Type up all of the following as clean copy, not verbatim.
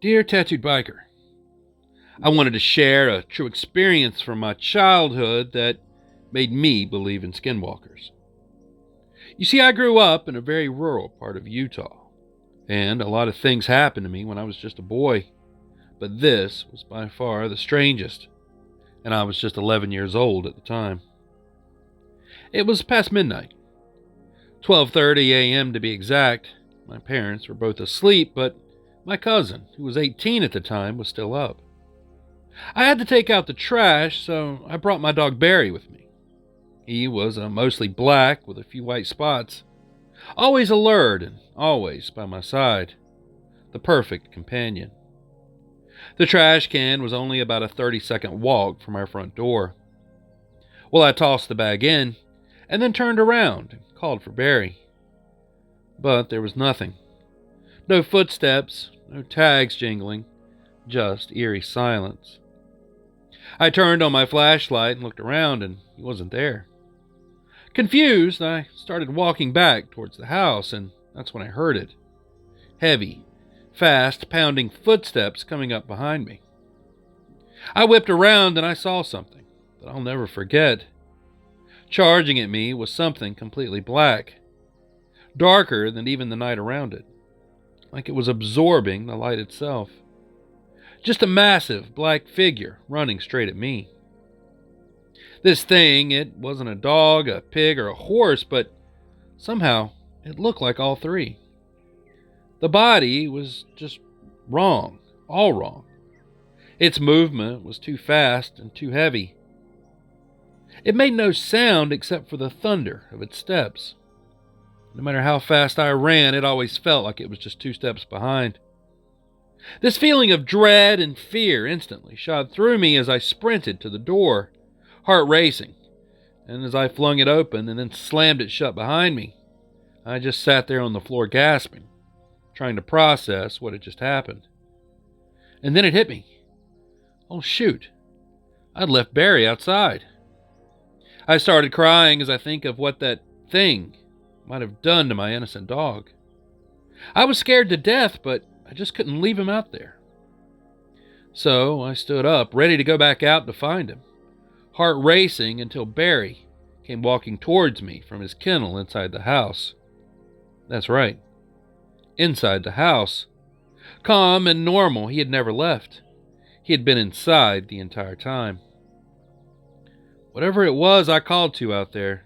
Dear Tattooed Biker, I wanted to share a true experience from my childhood that made me believe in skinwalkers. You see, I grew up in a very rural part of Utah, and a lot of things happened to me when I was just a boy, but this was by far the strangest, and I was just 11 years old at the time. It was past midnight, 12:30 a.m. to be exact. My parents were both asleep, but my cousin, who was 18 at the time, was still up. I had to take out the trash, so I brought my dog Barry with me. He was mostly black with a few white spots, always alert and always by my side, the perfect companion. The trash can was only about a 30-second walk from our front door. Well, I tossed the bag in and then turned around and called for Barry. But there was nothing. No footsteps, no tags jingling, just eerie silence. I turned on my flashlight and looked around, and he wasn't there. Confused, I started walking back towards the house, and that's when I heard it. Heavy, fast, pounding footsteps coming up behind me. I whipped around and I saw something that I'll never forget. Charging at me was something completely black, darker than even the night around it, like it was absorbing the light itself. Just a massive black figure running straight at me. This thing, it wasn't a dog, a pig, or a horse, but somehow it looked like all three. The body was just wrong, all wrong. Its movement was too fast and too heavy. It made no sound except for the thunder of its steps. No matter how fast I ran, it always felt like it was just 2 steps behind. This feeling of dread and fear instantly shot through me as I sprinted to the door, heart racing, and as I flung it open and then slammed it shut behind me, I just sat there on the floor gasping, trying to process what had just happened. And then it hit me. Oh shoot, I'd left Barry outside. I started crying as I think of what that thing might have done to my innocent dog. I was scared to death, but I just couldn't leave him out there. So I stood up, ready to go back out to find him, heart racing until Barry came walking towards me from his kennel inside the house. That's right, inside the house. Calm and normal, he had never left. He had been inside the entire time. Whatever it was I called to out there,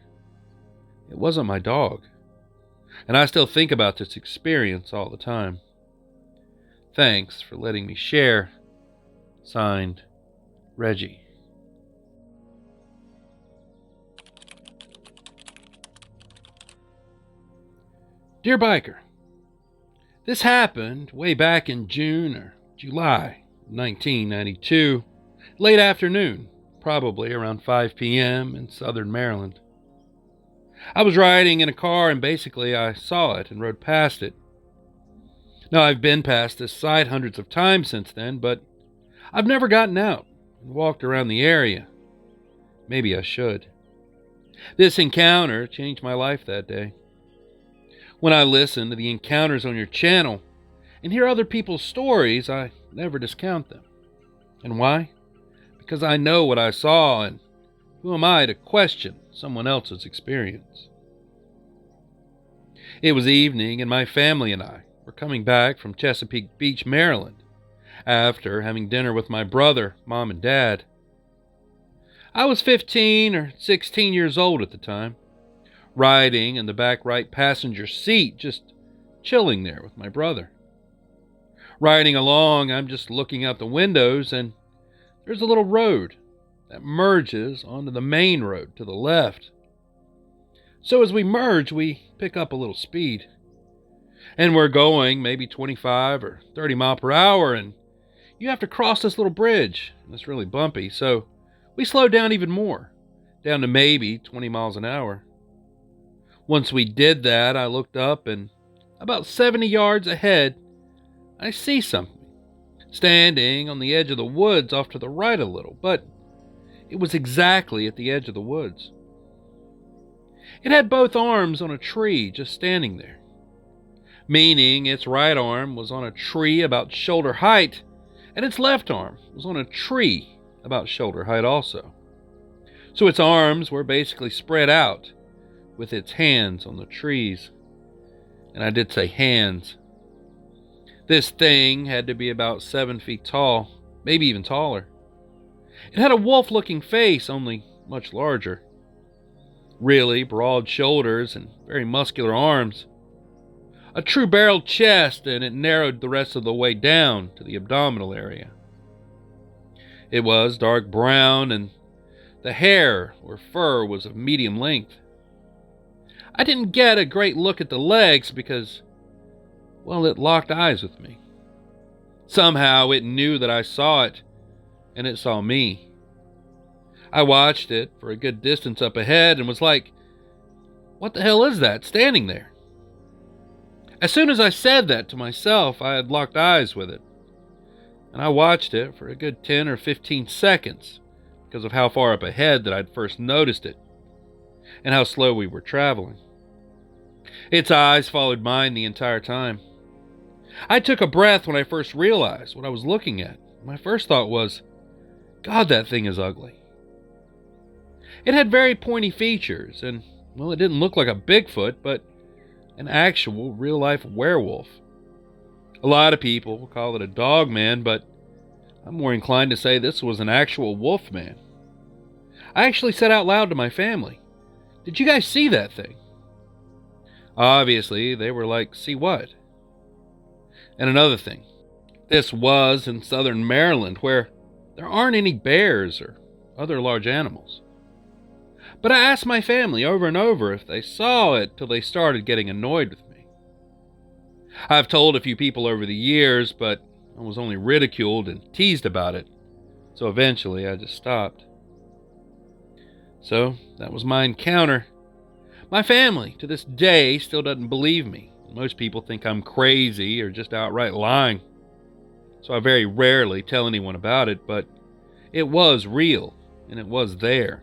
it wasn't my dog. And I still think about this experience all the time. Thanks for letting me share. Signed, Reggie. Dear Biker, this happened way back in June or July 1992, late afternoon, probably around 5 p.m. in southern Maryland. I was riding in a car and basically I saw it and rode past it. Now, I've been past this site hundreds of times since then, but I've never gotten out and walked around the area. Maybe I should. This encounter changed my life that day. When I listen to the encounters on your channel and hear other people's stories, I never discount them. And why? Because I know what I saw, and who am I to question someone else's experience? It was evening, and my family and I were coming back from Chesapeake Beach, Maryland, after having dinner with my brother, mom, and dad. I was 15 or 16 years old at the time, riding in the back right passenger seat, just chilling there with my brother. Riding along, I'm just looking out the windows, and there's a little road that merges onto the main road to the left. So as we merge, we pick up a little speed. And we're going maybe 25 or 30 miles per hour, and you have to cross this little bridge. It's really bumpy, so we slow down even more, down to maybe 20 miles an hour. Once we did that, I looked up, and about 70 yards ahead, I see something standing on the edge of the woods off to the right a little, but it was exactly at the edge of the woods. It had both arms on a tree just standing there. meaning its right arm was on a tree about shoulder height, and its left arm was on a tree about shoulder height also. So its arms were basically spread out, with its hands on the trees. And I did say hands. This thing had to be about 7 feet tall, maybe even taller. It had a wolf-looking face, only much larger. Really broad shoulders and very muscular arms. A true barreled chest, and it narrowed the rest of the way down to the abdominal area. It was dark brown, and the hair or fur was of medium length. I didn't get a great look at the legs because, well, it locked eyes with me. Somehow it knew that I saw it, and it saw me. I watched it for a good distance up ahead and was like, what the hell is that standing there? As soon as I said that to myself, I had locked eyes with it. And I watched it for a good 10 or 15 seconds because of how far up ahead that I'd first noticed it and how slow we were traveling. Its eyes followed mine the entire time. I took a breath when I first realized what I was looking at. My first thought was, God, that thing is ugly. It had very pointy features, and, well, it didn't look like a Bigfoot, but an actual real-life werewolf. A lot of people will call it a Dogman, but I'm more inclined to say this was an actual wolfman. I actually said out loud to my family, did you guys see that thing? Obviously, they were like, see what? And another thing, this was in southern Maryland, where there aren't any bears or other large animals. But I asked my family over and over if they saw it till they started getting annoyed with me. I've told a few people over the years, but I was only ridiculed and teased about it, so eventually I just stopped. So that was my encounter. My family, to this day, still doesn't believe me. Most people think I'm crazy or just outright lying. So I very rarely tell anyone about it, but it was real, and it was there.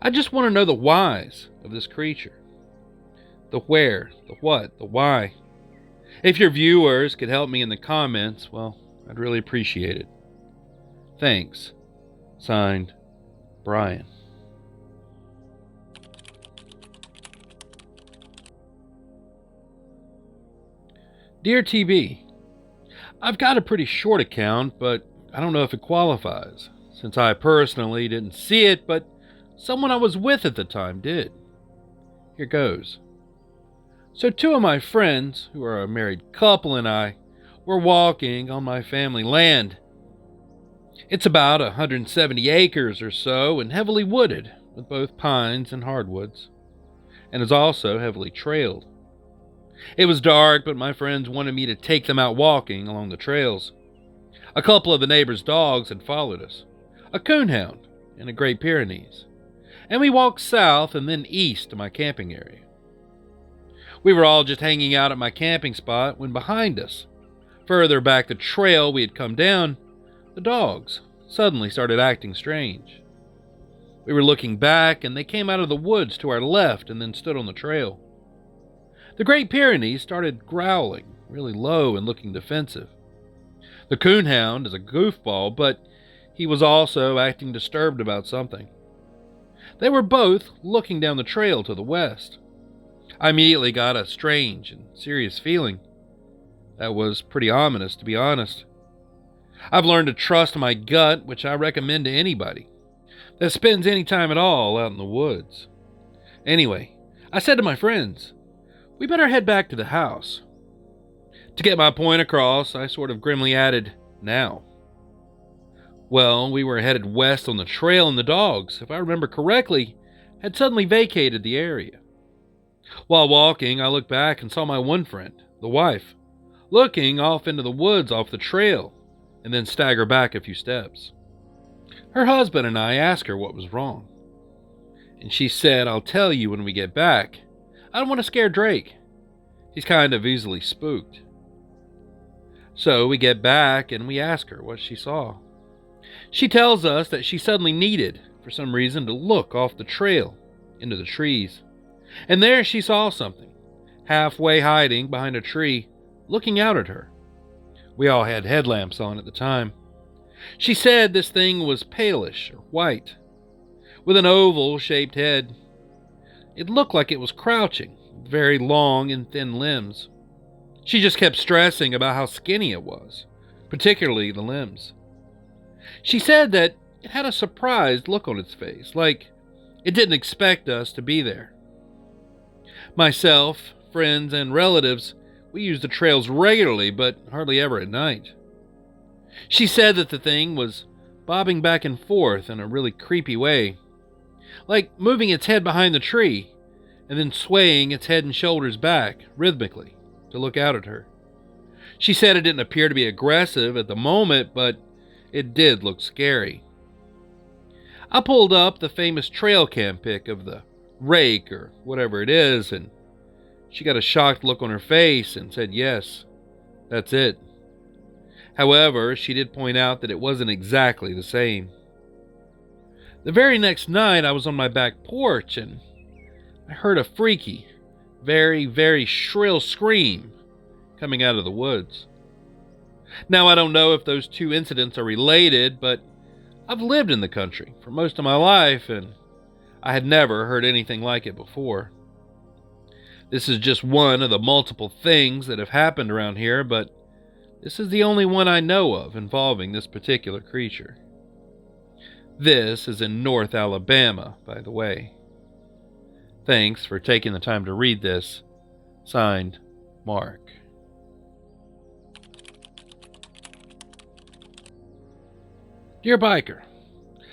I just want to know the whys of this creature. The where, the what, the why. If your viewers could help me in the comments, well, I'd really appreciate it. Thanks. Signed, Brian. Dear TB, I've got a pretty short account, but I don't know if it qualifies, since I personally didn't see it, but someone I was with at the time did. Here goes. So 2 of my friends, who are a married couple, and I were walking on my family land. It's about 170 acres or so and heavily wooded with both pines and hardwoods, and is also heavily trailed. It was dark, but my friends wanted me to take them out walking along the trails. A couple of the neighbors' dogs had followed us, a coonhound and a Great Pyrenees, and we walked south and then east to my camping area. We were all just hanging out at my camping spot when behind us, further back the trail we had come down, the dogs suddenly started acting strange. We were looking back, and they came out of the woods to our left and then stood on the trail. The Great Pyrenees started growling, really low and looking defensive. The coonhound is a goofball, but he was also acting disturbed about something. They were both looking down the trail to the west. I immediately got a strange and serious feeling. That was pretty ominous, to be honest. I've learned to trust my gut, which I recommend to anybody that spends any time at all out in the woods. Anyway, I said to my friends, we better head back to the house. To get my point across, I sort of grimly added, now. Well, we were headed west on the trail, and the dogs, if I remember correctly, had suddenly vacated the area. While walking, I looked back and saw my one friend, the wife, looking off into the woods off the trail, and then stagger back a few steps. Her husband and I asked her what was wrong, and she said, I'll tell you when we get back. I don't want to scare Drake. He's kind of easily spooked. So we get back and we ask her what she saw. She tells us that she suddenly needed, for some reason, to look off the trail into the trees. And there she saw something, halfway hiding behind a tree, looking out at her. We all had headlamps on at the time. She said this thing was palish or white, with an oval-shaped head. It looked like it was crouching, with very long and thin limbs. She just kept stressing about how skinny it was, particularly the limbs. She said that it had a surprised look on its face, like it didn't expect us to be there. Myself, friends, and relatives, we used the trails regularly, but hardly ever at night. She said that the thing was bobbing back and forth in a really creepy way, like moving its head behind the tree and then swaying its head and shoulders back rhythmically to look out at her. She said it didn't appear to be aggressive at the moment, but it did look scary. I pulled up the famous trail cam pic of the rake or whatever it is, and she got a shocked look on her face and said, yes, that's it. However, she did point out that it wasn't exactly the same. The very next night, I was on my back porch and I heard a freaky, very, very shrill scream coming out of the woods. Now, I don't know if those two incidents are related, but I've lived in the country for most of my life and I had never heard anything like it before. This is just one of the multiple things that have happened around here, but this is the only one I know of involving this particular creature. This is in North Alabama, by the way. Thanks for taking the time to read this. Signed, Mark. Dear Biker,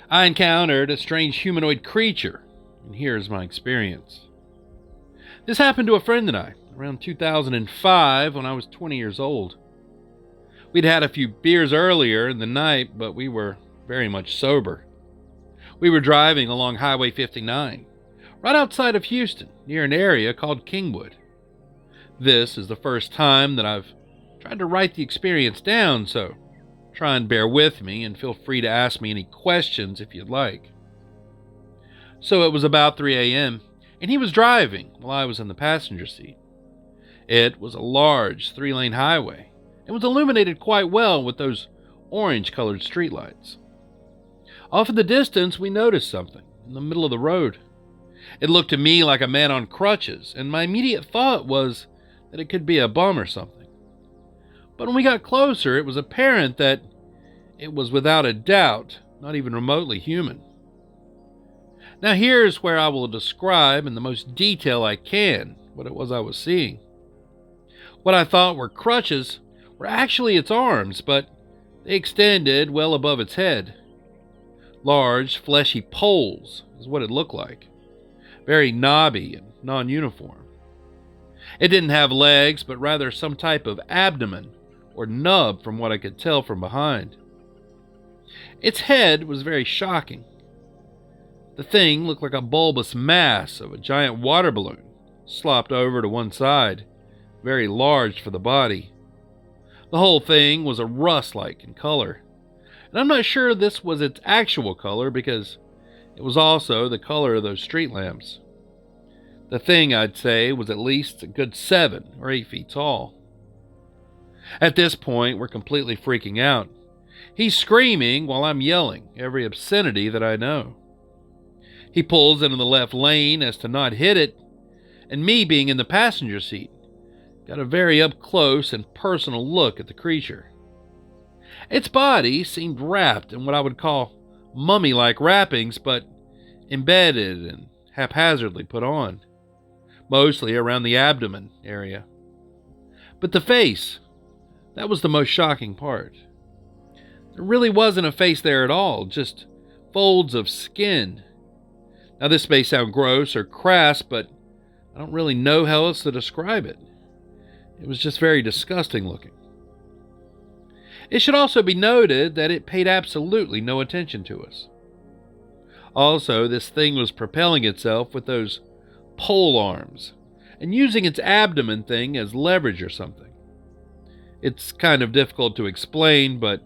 I encountered a strange humanoid creature, and here's my experience. This happened to a friend and I around 2005 when I was 20 years old. We'd had a few beers earlier in the night, but we were very much sober. We were driving along Highway 59, right outside of Houston, near an area called Kingwood. This is the first time that I've tried to write the experience down, so try and bear with me and feel free to ask me any questions if you'd like. So it was about 3 a.m., and he was driving while I was in the passenger seat. It was a large 3-lane highway. It was illuminated quite well with those orange-colored streetlights. Off in the distance, we noticed something in the middle of the road. It looked to me like a man on crutches, and my immediate thought was that it could be a bum or something. But when we got closer, it was apparent that it was without a doubt not even remotely human. Now here's where I will describe in the most detail I can what it was I was seeing. What I thought were crutches were actually its arms, but they extended well above its head. Large, fleshy poles is what it looked like. Very knobby and non-uniform. It didn't have legs, but rather some type of abdomen or nub from what I could tell from behind. Its head was very shocking. The thing looked like a bulbous mass of a giant water balloon, slopped over to one side, very large for the body. The whole thing was a rust-like in color, and I'm not sure this was its actual color because it was also the color of those street lamps. The thing, I'd say, was at least a good 7 or 8 feet tall. At this point, we're completely freaking out. He's screaming while I'm yelling every obscenity that I know. He pulls into the left lane as to not hit it, and me being in the passenger seat, got a very up-close and personal look at the creature. Its body seemed wrapped in what I would call mummy-like wrappings, but embedded and haphazardly put on, mostly around the abdomen area. But the face, that was the most shocking part. There really wasn't a face there at all, just folds of skin. Now this may sound gross or crass, but I don't really know how else to describe it. It was just very disgusting looking. It should also be noted that it paid absolutely no attention to us. Also, this thing was propelling itself with those pole arms and using its abdomen thing as leverage or something. It's kind of difficult to explain, but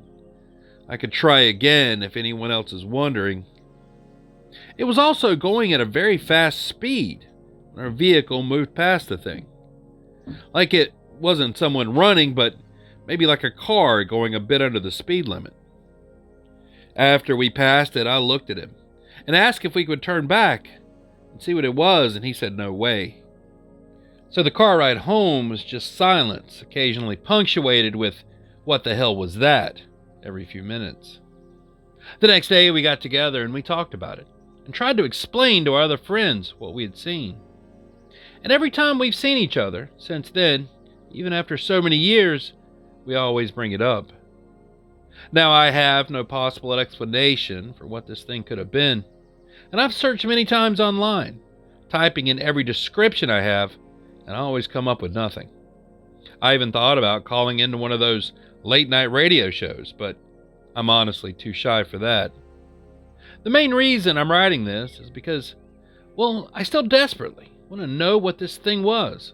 I could try again if anyone else is wondering. It was also going at a very fast speed when our vehicle moved past the thing. Like it wasn't someone running, but maybe like a car going a bit under the speed limit. After we passed it, I looked at him and asked if we could turn back and see what it was, and he said no way. So the car ride home was just silence, occasionally punctuated with "what the hell was that?" every few minutes. The next day we got together and we talked about it and tried to explain to our other friends what we had seen. And every time we've seen each other since then, even after so many years, we always bring it up. Now I have no possible explanation for what this thing could have been, and I've searched many times online, typing in every description I have, and I always come up with nothing. I even thought about calling into one of those late-night radio shows, but I'm honestly too shy for that. The main reason I'm writing this is because, well, I still desperately want to know what this thing was.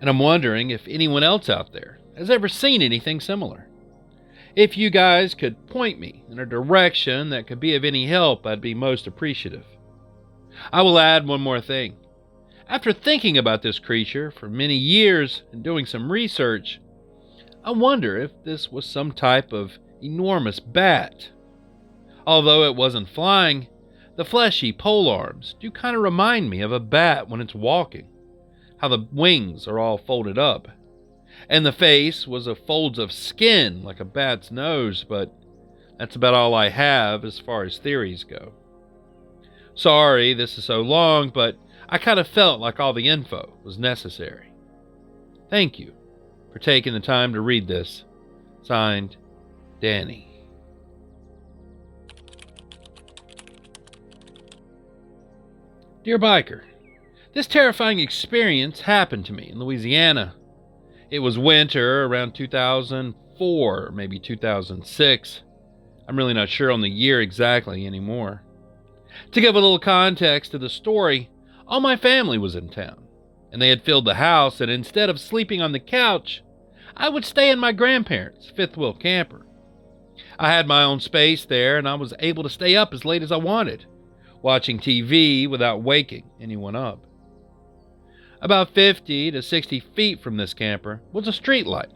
And I'm wondering if anyone else out there has ever seen anything similar. If you guys could point me in a direction that could be of any help, I'd be most appreciative. I will add one more thing. After thinking about this creature for many years and doing some research, I wonder if this was some type of enormous bat. Although it wasn't flying, the fleshy pole arms do kind of remind me of a bat when it's walking, how the wings are all folded up. And the face was of folds of skin like a bat's nose, but that's about all I have as far as theories go. Sorry this is so long, but I kind of felt like all the info was necessary. Thank you for taking the time to read this. Signed, Danny. Dear Biker, this terrifying experience happened to me in Louisiana. It was winter around 2004, maybe 2006. I'm really not sure on the year exactly anymore. To give a little context to the story, all my family was in town, and they had filled the house, and instead of sleeping on the couch, I would stay in my grandparents' fifth wheel camper. I had my own space there, and I was able to stay up as late as I wanted, watching TV without waking anyone up. About 50 to 60 feet from this camper was a street light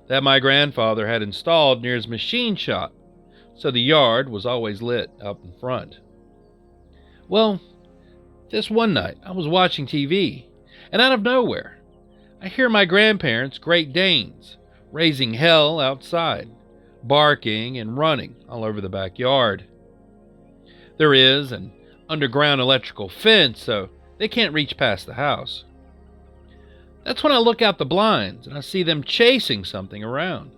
that my grandfather had installed near his machine shop, so the yard was always lit up in front. Well, this one night I was watching TV, and out of nowhere, I hear my grandparents' Great Danes raising hell outside, barking and running all over the backyard. There is an underground electrical fence, so they can't reach past the house. That's when I look out the blinds and I see them chasing something around.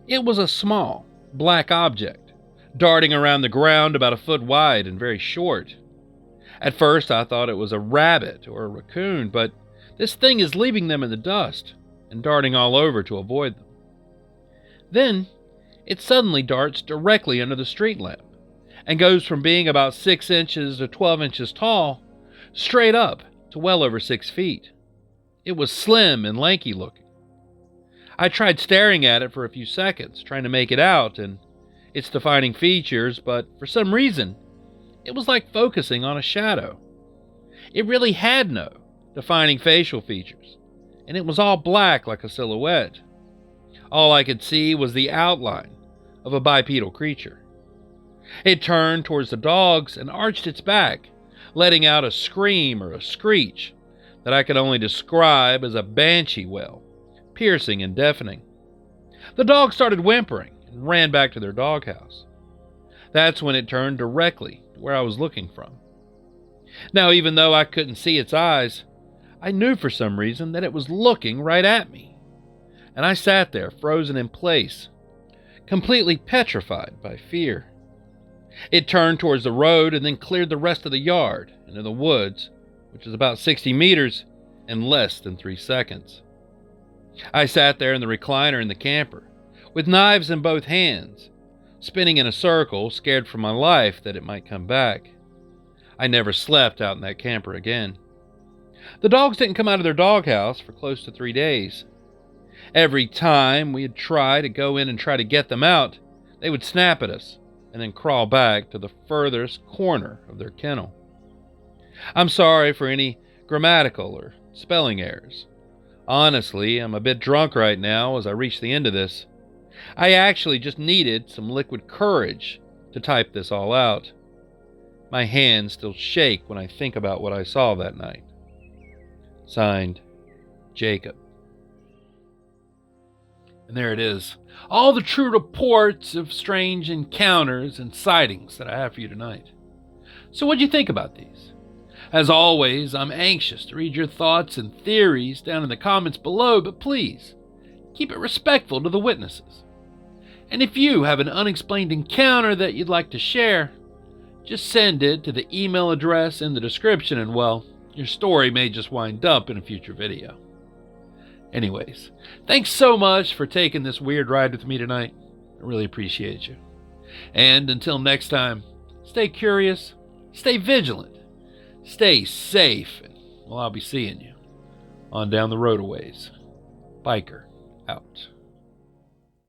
It was a small, black object, darting around the ground about a foot wide and very short. At first I thought it was a rabbit or a raccoon, but this thing is leaving them in the dust and darting all over to avoid them. Then it suddenly darts directly under the street lamp and goes from being about 6 inches to 12 inches tall straight up to well over 6 feet. It was slim and lanky looking. I tried staring at it for a few seconds, trying to make it out and its defining features, but for some reason, it was like focusing on a shadow. It really had no defining facial features, and it was all black like a silhouette. All I could see was the outline of a bipedal creature. It turned towards the dogs and arched its back, letting out a scream or a screech that I could only describe as a banshee wail, piercing and deafening. The dogs started whimpering and ran back to their doghouse. That's when it turned directly to where I was looking from. Now, even though I couldn't see its eyes, I knew for some reason that it was looking right at me. And I sat there, frozen in place, completely petrified by fear. It turned towards the road and then cleared the rest of the yard into the woods, which is about 60 meters, in less than 3 seconds. I sat there in the recliner in the camper, with knives in both hands, spinning in a circle, scared for my life that it might come back. I never slept out in that camper again. The dogs didn't come out of their doghouse for close to 3 days. Every time we had tried to go in and try to get them out, they would snap at us and then crawl back to the furthest corner of their kennel. I'm sorry for any grammatical or spelling errors. Honestly, I'm a bit drunk right now as I reach the end of this. I actually just needed some liquid courage to type this all out. My hands still shake when I think about what I saw that night. Signed, Jacob. And there it is. All the true reports of strange encounters and sightings that I have for you tonight. So what'd you think about these? As always, I'm anxious to read your thoughts and theories down in the comments below, but please, keep it respectful to the witnesses. And if you have an unexplained encounter that you'd like to share, just send it to the email address in the description and, well, your story may just wind up in a future video. Anyways, thanks so much for taking this weird ride with me tonight. I really appreciate you. And until next time, stay curious, stay vigilant, stay safe, and well, I'll be seeing you on down the road a ways. Biker out.